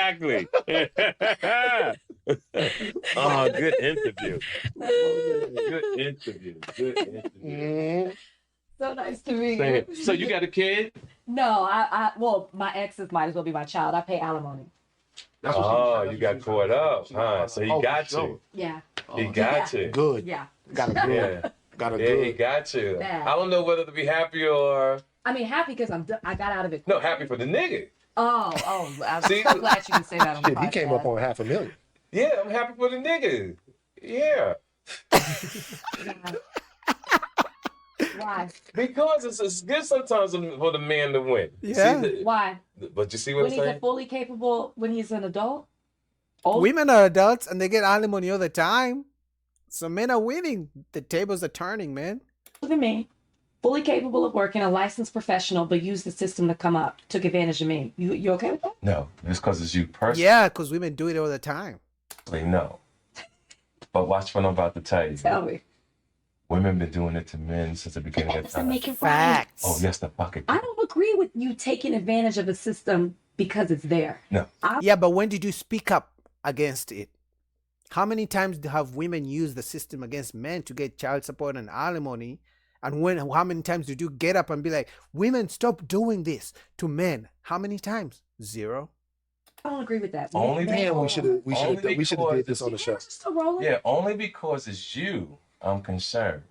Exactly. Oh, good interview. Good interview. Good interview. So nice to meet you. So you got a kid? No, well, my exes might as well be my child. I pay alimony. Oh, you got caught up, huh? So he got you. Yeah. He got you. Good. Yeah. Got a good. Yeah. Got a Yeah, good. he got you. Bad. I don't know whether to be happy or I mean, happy because I got out of it. no, happy for the nigga. Oh, I'm See? so glad you can say that on the Shit, podcast. he came up on $500,000. Yeah, I'm happy for the nigga. Yeah. Why? Because it's good sometimes for the man to win. Yeah. Why? But you see what When I'm he's saying? fully capable, when he's an adult? Old? Women are adults and they get alimony all the time. So men are winning. The tables are turning, man. Look at me. Fully capable of working, a licensed professional, but used the system to come up, took advantage of me. You okay with that? No, it's because it's you personally. Yeah, because women do it all the time. No. But watch what I'm about to tell you. Tell me. Women been doing it to men since the beginning of Doesn't time. make it right. Facts. Oh, yes, the fuck it. I don't agree with you taking advantage of a system because it's there. No. Yeah, but when did you speak up against it? How many times have women used the system against men to get child support and alimony? And how many times did you get up and be like, women, stop doing this to men? How many times? Zero. I don't agree with that. Only Man, we should have did this on the show. Still rolling? Yeah, only because it's you, I'm concerned.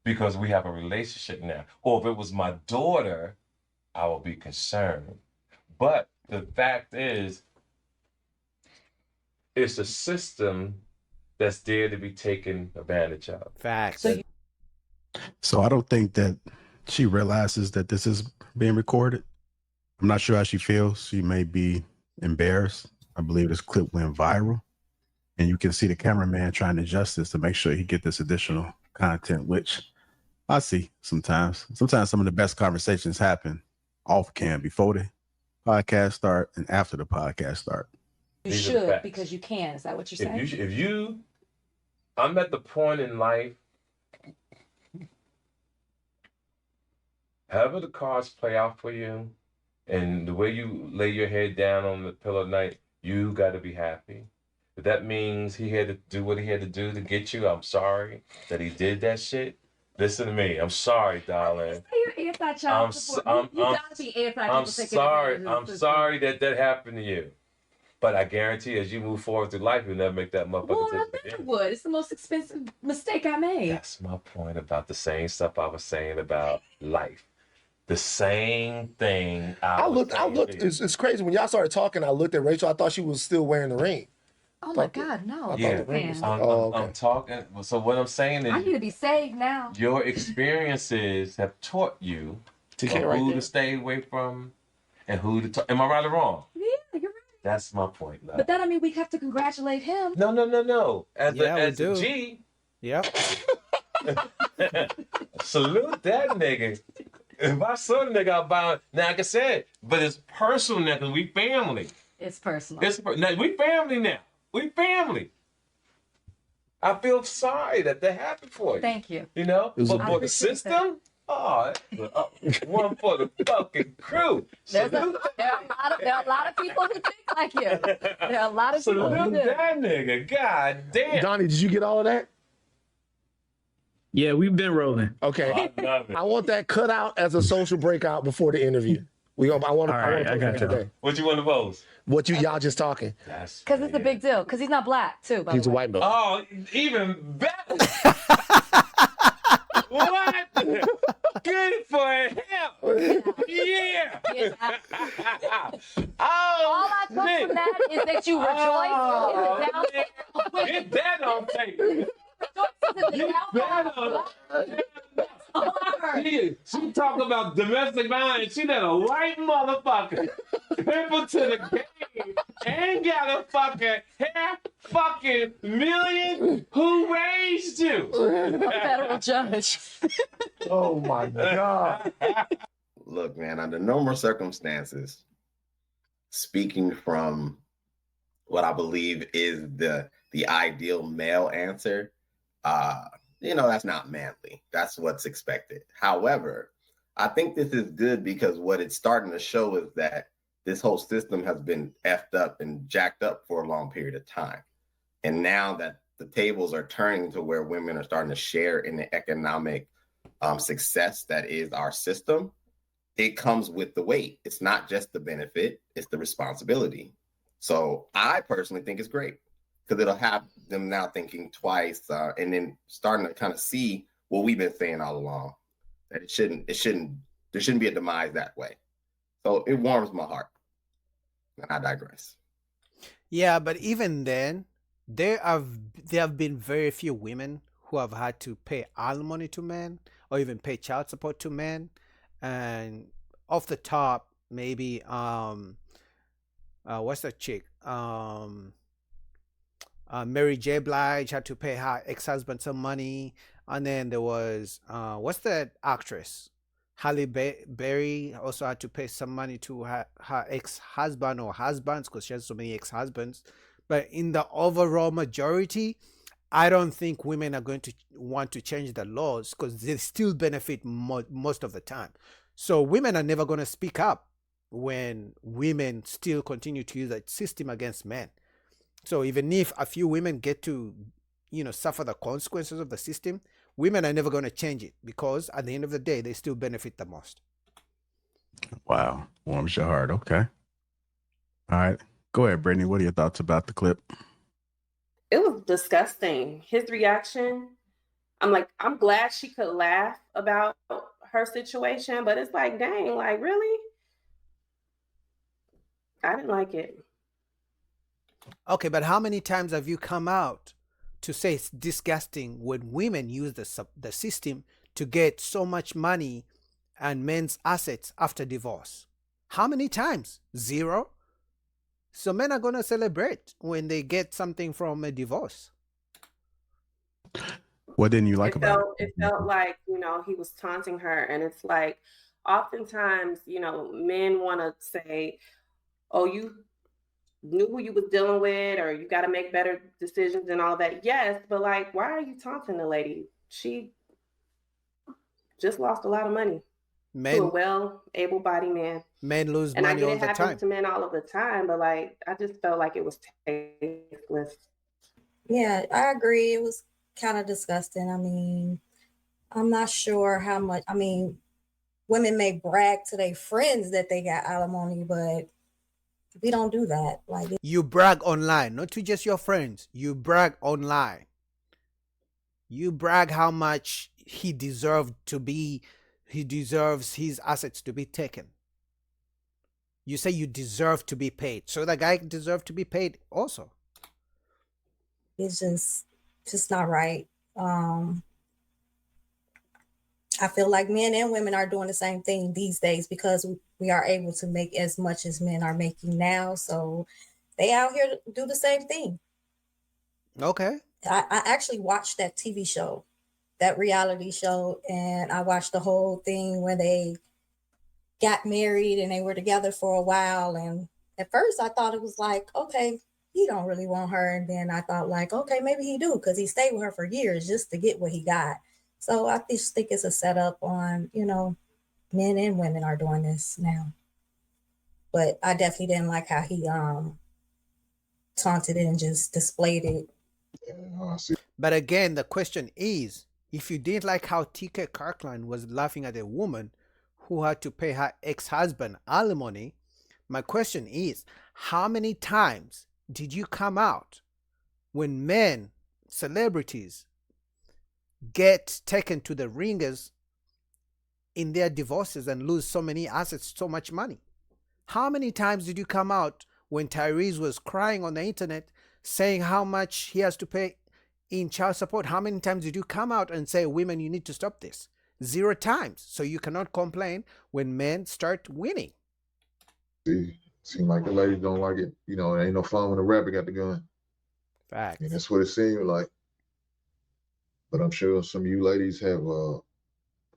Because we have a relationship now. Or if it was my daughter, I would be concerned. But the fact is, it's a system that's there to be taken advantage of. Facts. So I don't think that she realizes that this is being recorded. I'm not sure how she feels. She may be embarrassed. I believe this clip went viral. And you can see the cameraman trying to adjust this to make sure he get this additional content, which I see sometimes. Sometimes some of the best conversations happen off cam before the podcast start and after the podcast start. You These are the should facts. because you can. Is that what you're saying? If you, I'm at the point in life, however the cards play out for you, and the way you lay your head down on the pillow at night, you got to be happy. If that means he had to do what he had to do to get you, I'm sorry that he did that shit. Listen to me. I'm sorry, darling. You're anti-child support. You gotta be anti. I'm sorry. I'm sorry that happened to you. But I guarantee as you move forward through life, you'll never make that motherfucker Well, I again. never would. It's the most expensive mistake I made. That's my point about the same stuff I was saying about life. The same thing I looked. It's crazy. When y'all started talking, I looked at Rachel. I thought she was still wearing the ring. Oh my God, no. Yeah, Man. I'm talking. So what I'm saying I need is, to be saved now. your experiences have taught you who to stay away from and who to talk. Am I right or wrong? Yeah, you're right. That's my point, love. But that, I mean, we have to congratulate him. No. As do. a G, Yep. salute that nigga. If I saw the nigga out buying, now like I said, but it's personal now because we family. It's personal. Now, we family now. We family. I feel sorry that happened for you. Thank you. You know, but I for the appreciate system, one for the fucking crew. There are a lot of people who think like you. There are a lot of people who Salute do. that nigga. God damn. Donnie, did you get all of that? Yeah, we've been rolling. Okay. I love it. I want that cut out as a social breakout before the interview. I want All right, I got to you. today. What you want to post? What y'all just talking? Because it's a big deal. Because he's not black, too, by He's the a way. white belt. Oh, even better. What? Good for him. Yeah. All Oh, I took from that is that you rejoice in the downfall. get that on tape. Rejoice in the downfall. She talk about domestic violence. She that a white motherfucker. People to the game. Ain't got a fucking half fucking million. Who raised you? Federal judge. Oh my God. Look, man, under normal circumstances, speaking from what I believe is the ideal male answer, that's not manly. That's what's expected. However, I think this is good because what it's starting to show is that this whole system has been effed up and jacked up for a long period of time. And now that the tables are turning to where women are starting to share in the economic success that is our system, it comes with the weight. It's not just the benefit, it's the responsibility. So I personally think it's great because it'll have them now thinking twice and then starting to kind of see what we've been saying all along, that there shouldn't be a demise that way. So it warms my heart. And I digress. Yeah, but even then, there have been very few women who have had to pay alimony to men or even pay child support to men. And off the top, maybe what's that chick? Mary J Blige had to pay her ex-husband some money, and then there was what's that actress? Halle Berry also had to pay some money to her ex-husband or husbands because she has so many ex-husbands. But in the overall majority, I don't think women are going to want to change the laws because they still benefit most of the time. So women are never going to speak up when women still continue to use that system against men. So even if a few women get to, suffer the consequences of the system, women are never going to change it because at the end of the day, they still benefit the most. Wow. Warms your heart. Okay. All right. Go ahead, Brittany. What are your thoughts about the clip? It was disgusting. His reaction, I'm glad she could laugh about her situation, but it's like, dang, like, really? I didn't like it. Okay, but how many times have you come out to say it's disgusting when women use the system to get so much money and men's assets after divorce? How many times? 0. So men are going to celebrate when they get something from a divorce. What didn't you like about it? It felt like, he was taunting her. And it's like, oftentimes, men want to say, oh, you knew who you was dealing with, or you got to make better decisions and all that. Yes, but like, why are you taunting the lady? She just lost a lot of money to a well, able-bodied man. Men lose money all the time. And I get it happens to men all of the time, but like, I just felt like it was tasteless. Yeah, I agree. It was kind of disgusting. I mean, I'm not sure how much. I mean, women may brag to their friends that they got alimony, but we don't do that. Like, you brag online, not to just your friends. You brag online. You brag how much he deserves his assets to be taken. You say you deserve to be paid. So the guy deserves to be paid also. It's just not right. I feel like men and women are doing the same thing these days because we are able to make as much as men are making now. So they out here to do the same thing. Okay. I actually watched that TV show, that reality show, and I watched the whole thing where they got married and they were together for a while. And at first I thought it was like, okay, he don't really want her. And then I thought like, okay, maybe he do, because he stayed with her for years just to get what he got. So I just think it's a setup on, men and women are doing this now. But I definitely didn't like how he taunted it and just displayed it. But again, the question is, if you didn't like how TK Kirkland was laughing at a woman who had to pay her ex-husband alimony, my question is, how many times did you come out when men, celebrities, get taken to the ringers in their divorces and lose so many assets, so much money? How many times did you come out when Tyrese was crying on the internet saying how much he has to pay in child support? How many times did you come out and say, women, you need to stop this? 0 times. So you cannot complain when men start winning. Seem like the ladies don't like it. It ain't no fun when the rapper got the gun. Facts. And that's what it seemed like. But I'm sure some of you ladies have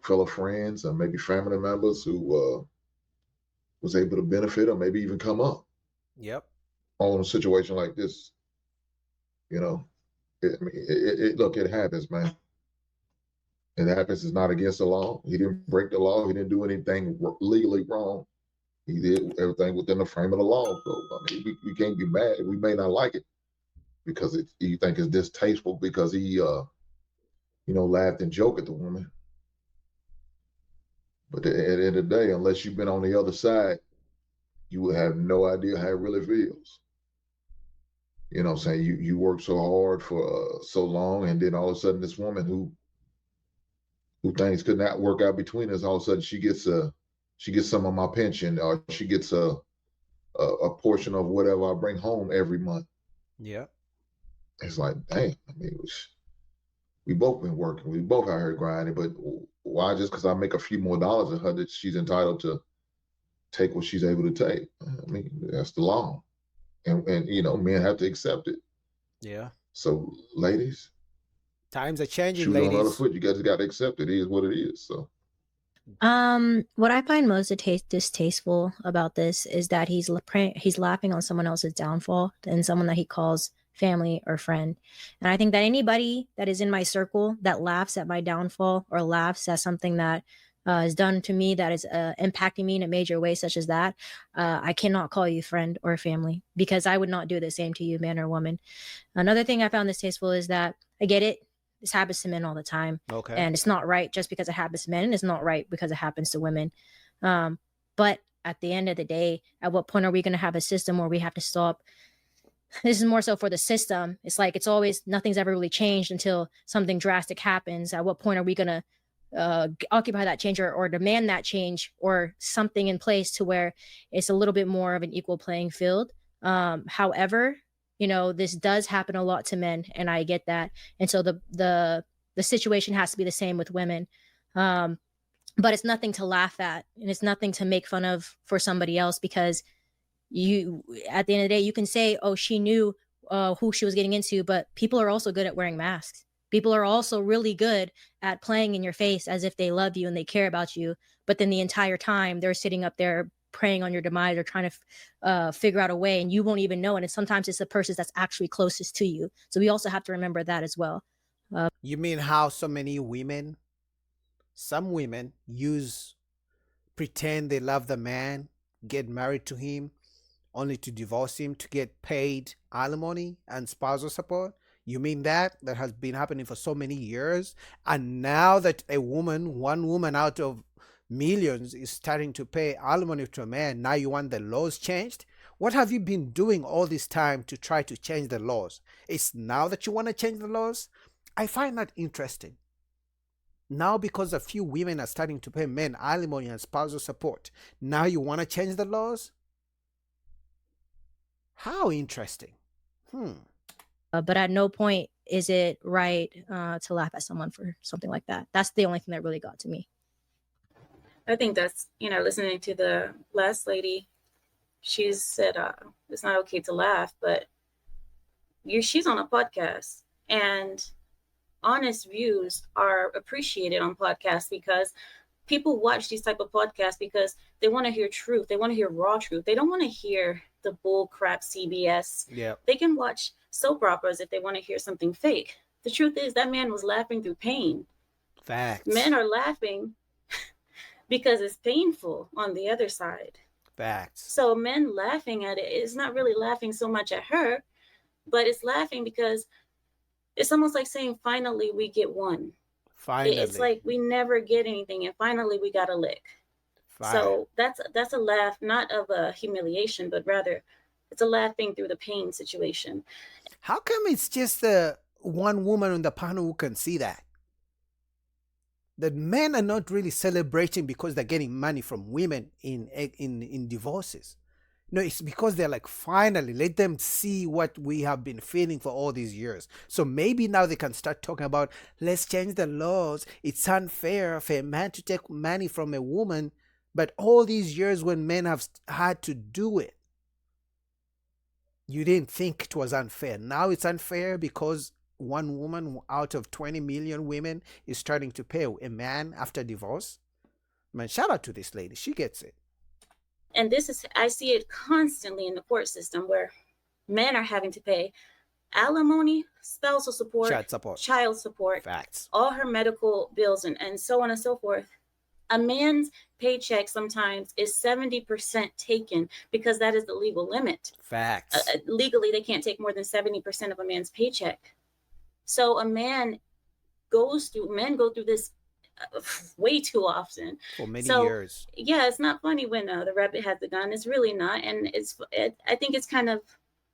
fellow friends or maybe family members who was able to benefit or maybe even come up. Yep. On a situation like this. Look, it happens, man. It happens. It's not against the law. He didn't break the law. He didn't do anything legally wrong. He did everything within the frame of the law. So I mean, we can't be mad. We may not like it because you think it's distasteful because he laughed and joked at the woman. But at the end of the day, unless you've been on the other side, you will have no idea how it really feels. You know what I'm saying? You work so hard for so long, and then all of a sudden this woman who things could not work out between us, all of a sudden she gets some of my pension, or she gets a portion of whatever I bring home every month. Yeah. It's like, damn, I mean, we both been working. We both out here grinding, but why just because I make a few more dollars than her that she's entitled to take what she's able to take? I mean, that's the law. And men have to accept it. Yeah. So ladies, times are changing, shoes on the other ladies. foot. You guys got to accept it. It is what it is. So What I find most distasteful about this is that he's laughing on someone else's downfall and someone that he calls family or friend. And I think that anybody that is in my circle that laughs at my downfall or laughs at something that is done to me that is impacting me in a major way, such as that, I cannot call you friend or family, because I would not do the same to you, man or woman. Another thing I found distasteful is that I get it. This happens to men all the time. Okay. And it's not right just because it happens to men. It's not right because it happens to women. But at the end of the day, at what point are we going to have a system where we have to stop? This is more so for the system. It's like it's always, nothing's ever really changed until something drastic happens. At what point are we going to occupy that change or demand that change or something in place to where it's a little bit more of an equal playing field? However, this does happen a lot to men, and I get that. And so the situation has to be the same with women. But it's nothing to laugh at, and it's nothing to make fun of for somebody else, because at the end of the day, you can say, oh, she knew who she was getting into, but people are also good at wearing masks. People are also really good at playing in your face as if they love you and they care about you. But then the entire time they're sitting up there preying on your demise or trying to figure out a way, and you won't even know. And sometimes it's the person that's actually closest to you. So we also have to remember that as well. You mean how some women pretend they love the man, get married to him, only to divorce him to get paid alimony and spousal support? You mean that has been happening for so many years? And now that one woman out of millions is starting to pay alimony to a man, now you want the laws changed? What have you been doing all this time to try to change the laws? It's now that you want to change the laws? I find that interesting. Now, because a few women are starting to pay men alimony and spousal support, now you want to change the laws? How interesting. But at no point is it right to laugh at someone for something like that. That's the only thing that really got to me. I think that's, listening to the last lady, she said it's not okay to laugh, but she's on a podcast, and honest views are appreciated on podcasts because people watch these type of podcasts because they want to hear truth. They want to hear raw truth. They don't want to hear the bull crap CBS. Yeah. They can watch soap operas if they want to hear something fake. The truth is that man was laughing through pain. Facts. Men are laughing because it's painful on the other side. Facts. So men laughing at it is not really laughing so much at her, but it's laughing because it's almost like saying, finally, we get one. Finally. It's like we never get anything, and finally we got a lick. So that's a laugh, not of a humiliation, but rather it's a laughing through the pain situation. How come it's just the one woman on the panel who can see that? The men are not really celebrating because they're getting money from women in divorces. No, it's because they're like, finally, let them see what we have been feeling for all these years. So maybe now they can start talking about, let's change the laws. It's unfair for a man to take money from a woman, but all these years when men have had to do it, you didn't think it was unfair. Now it's unfair because one woman out of 20 million women is starting to pay a man after divorce. Man, shout out to this lady. She gets it. And I see it constantly in the court system where men are having to pay alimony, spousal support, child support, facts, all her medical bills, and so on and so forth, A man's paycheck sometimes is 70% taken because that is the legal limit. Facts. Legally, they can't take more than 70% of a man's paycheck. So a man men go through this way too often For many so years. yeah, it's not funny when the rabbit has the gun. It's really not. And I think it's kind of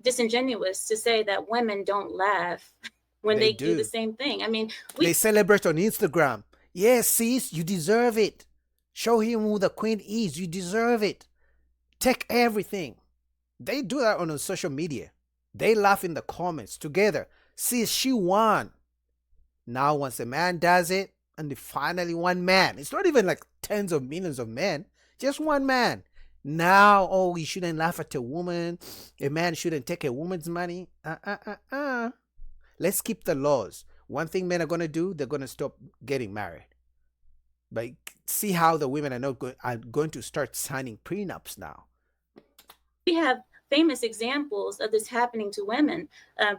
disingenuous to say that women don't laugh when they do the same thing. I mean, they celebrate on Instagram. Yes, sis, you deserve it. Show him who the queen is. You deserve it. Take everything. They do that on social media. They laugh in the comments together. Sis, she won. Now, once a man does it, and finally one man, it's not even like tens of millions of men, just one man. Now, oh, we shouldn't laugh at a woman. A man shouldn't take a woman's money. Let's keep the laws. One thing men are going to do, they're going to stop getting married. But see how the women are going to start signing prenups now. We have famous examples of this happening to women.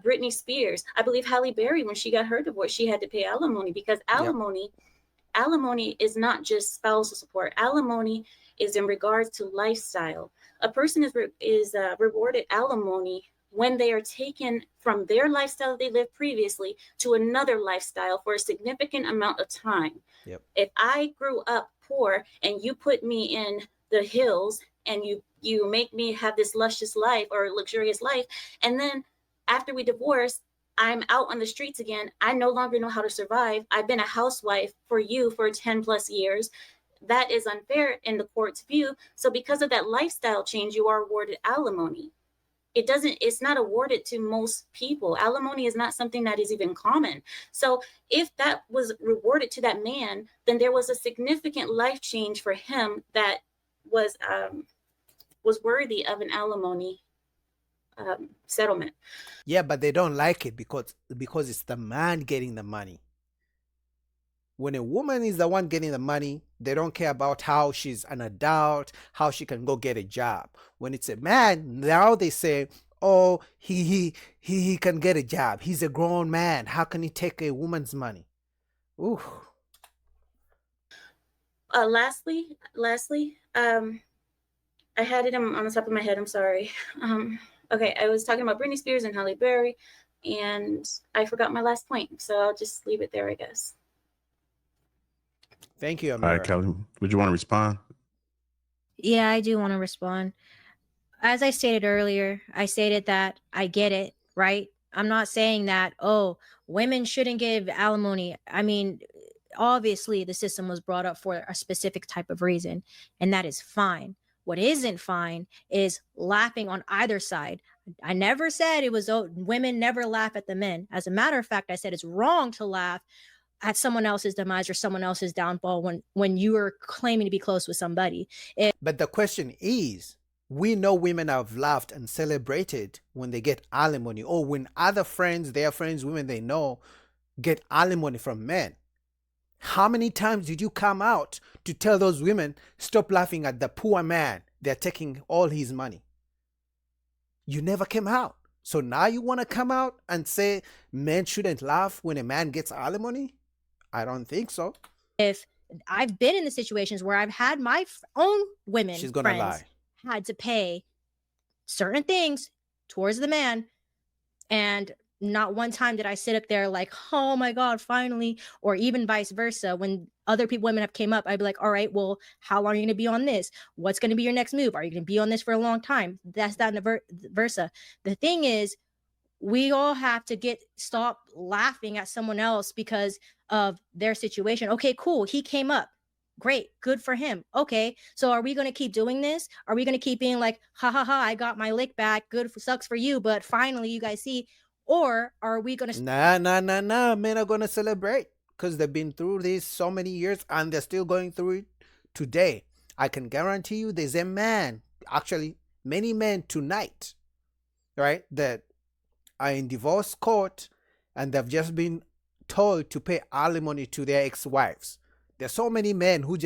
Britney Spears, I believe Halle Berry, when she got her divorce, she had to pay alimony because alimony is not just spousal support. Alimony is in regards to lifestyle. A person is rewarded alimony when they are taken from their lifestyle they lived previously to another lifestyle for a significant amount of time. Yep. If I grew up poor and you put me in the hills and you make me have this luscious life or luxurious life, and then after we divorce, I'm out on the streets again. I no longer know how to survive. I've been a housewife for you for 10 plus years. That is unfair in the court's view. So because of that lifestyle change, you are awarded alimony. It's not awarded to most people. Alimony is not something that is even common. So if that was rewarded to that man, then there was a significant life change for him that was worthy of an alimony settlement. Yeah, but they don't like it because it's the man getting the money. When a woman is the one getting the money, they don't care about how she's an adult, how she can go get a job. When it's a man, now they say, oh, he can get a job. He's a grown man. How can he take a woman's money? Ooh. Lastly, I had it on the top of my head. I'm sorry. Okay, I was talking about Britney Spears and Halle Berry, and I forgot my last point. So I'll just leave it there, I guess. Thank you, Amira. All right, Kelly, would you want to respond? Yeah, I do want to respond. As I stated earlier, I stated that I get it, right? I'm not saying that, oh, women shouldn't give alimony. I mean, obviously the system was brought up for a specific type of reason, and that is fine. What isn't fine is laughing on either side. I never said it was, oh, women never laugh at the men. As a matter of fact, I said it's wrong to laugh at someone else's demise or someone else's downfall when you are claiming to be close with somebody. But the question is, we know women have laughed and celebrated when they get alimony, or when other friends, their friends, women they know, get alimony from men. How many times did you come out to tell those women, stop laughing at the poor man, they're taking all his money? You never came out. So now you want to come out and say men shouldn't laugh when a man gets alimony? I don't think so. If I've been in the situations where I've had my own women She's gonna friends lie. had to pay certain things towards the man, and not one time did I sit up there like, oh my God, finally, or even vice versa. When other women have came up, I'd be like, all right, well, how long are you going to be on this? What's going to be your next move? Are you going to be on this for a long time? That's that and versa. The thing is, we all have to stop laughing at someone else because of their situation. Okay, cool. He came up. Great. Good for him. Okay. So are we going to keep doing this? Are we going to keep being like, ha ha ha, I got my lick back. Good, sucks for you. But finally, you guys see. Or are we going to... Nah. Men are going to celebrate because they've been through this so many years and they're still going through it today. I can guarantee you there's a man, actually many men tonight, right, that are in divorce court and they've just been told to pay alimony to their ex-wives. There's so many men who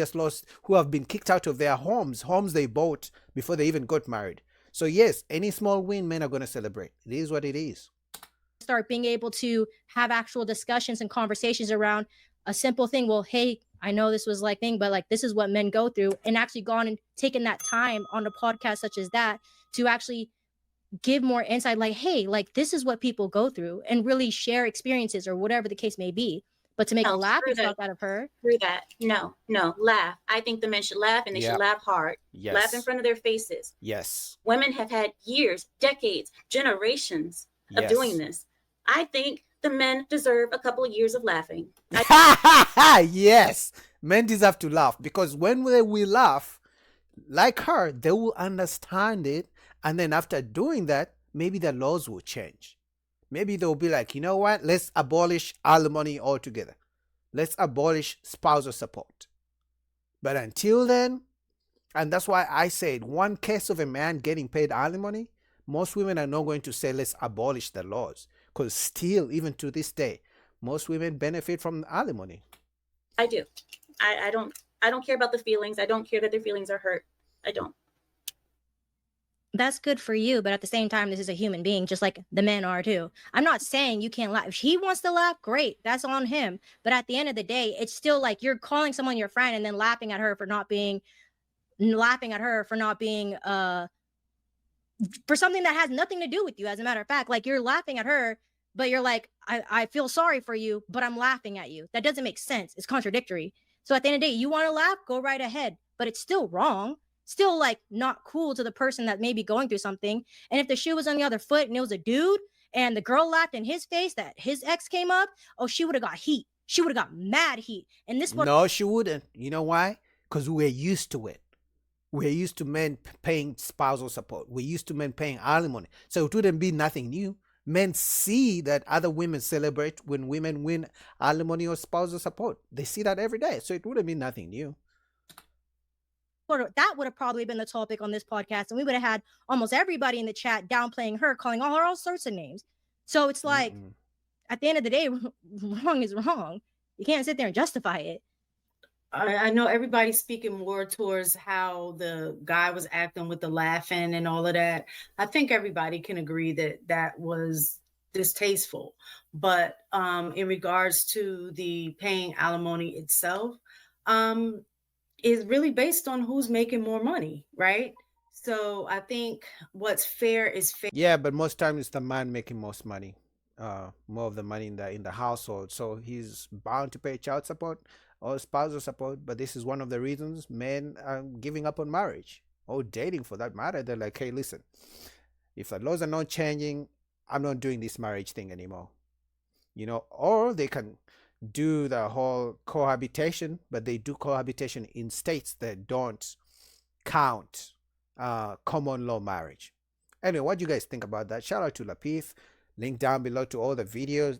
have been kicked out of their homes they bought before they even got married. So yes, any small win, men are going to celebrate. It is what it is. Start being able to have actual discussions and conversations around a simple thing. Well, hey, I know this was like thing, but like this is what men go through, and actually gone and taken that time on a podcast such as that to actually give more insight, like, hey, like this is what people go through, and really share experiences or whatever the case may be. But to make a No, laughing screw that. stock out of her, Screw that. No, laugh. I think the men should laugh, and they should Yep. laugh hard. Yes. Laugh in front of their faces. Yes. Women have had years, decades, generations of doing this. I think the men deserve a couple of years of laughing. Yes. Men deserve to laugh, because when we laugh, like her, they will understand it. And then after doing that, maybe the laws will change. Maybe they'll be like, you know what? Let's abolish alimony altogether. Let's abolish spousal support. But until then, and that's why I said one case of a man getting paid alimony, most women are not going to say, let's abolish the laws. Because still, even to this day, most women benefit from alimony. I do. I don't care about the feelings. I don't care that their feelings are hurt. I don't. that's good for you, but at the same time, this is a human being, just like the men are too. I'm not saying you can't laugh. If he wants to laugh, great, that's on him. But at the end of the day, it's still like you're calling someone your friend and then laughing at her for not being for something that has nothing to do with you. As a matter of fact, like you're laughing at her, but you're like, I feel sorry for you, but I'm laughing at you. That doesn't make sense. It's contradictory. So at the end of the day, you want to laugh, go right ahead, but it's still wrong. Still like not cool to the person that may be going through something. And if the shoe was on the other foot and it was a dude and the girl laughed in his face that his ex came up, oh, she would have got heat. She would have got mad heat. And this one, No, she wouldn't. You know why? Because we're used to it. We're used to men paying spousal support. We're used to men paying alimony. So it wouldn't be nothing new. Men see that other women celebrate when women win alimony or spousal support. They see that every day. So it wouldn't be nothing new. that would have probably been the topic on this podcast, and we would have had almost everybody in the chat downplaying her, calling her all sorts of names. So it's like, at the end of the day, wrong is wrong. You can't sit there and justify it. I know everybody's speaking more towards how the guy was acting with the laughing and all of that. I think everybody can agree that that was distasteful. But in regards to the paying alimony itself, is really based on who's making more money, right? So I think what's fair is fair. Yeah, but most times it's the man making most money, more of the money in the household. So he's bound to pay child support or spousal support. But this is one of the reasons men are giving up on marriage or dating for that matter. They're like, hey, listen, if the laws are not changing, I'm not doing this marriage thing anymore. You know, or they can do the whole cohabitation, but they do cohabitation in states that don't count common law marriage. Anyway, what do you guys think about that? Shout out to Lapith. Link down below to all the videos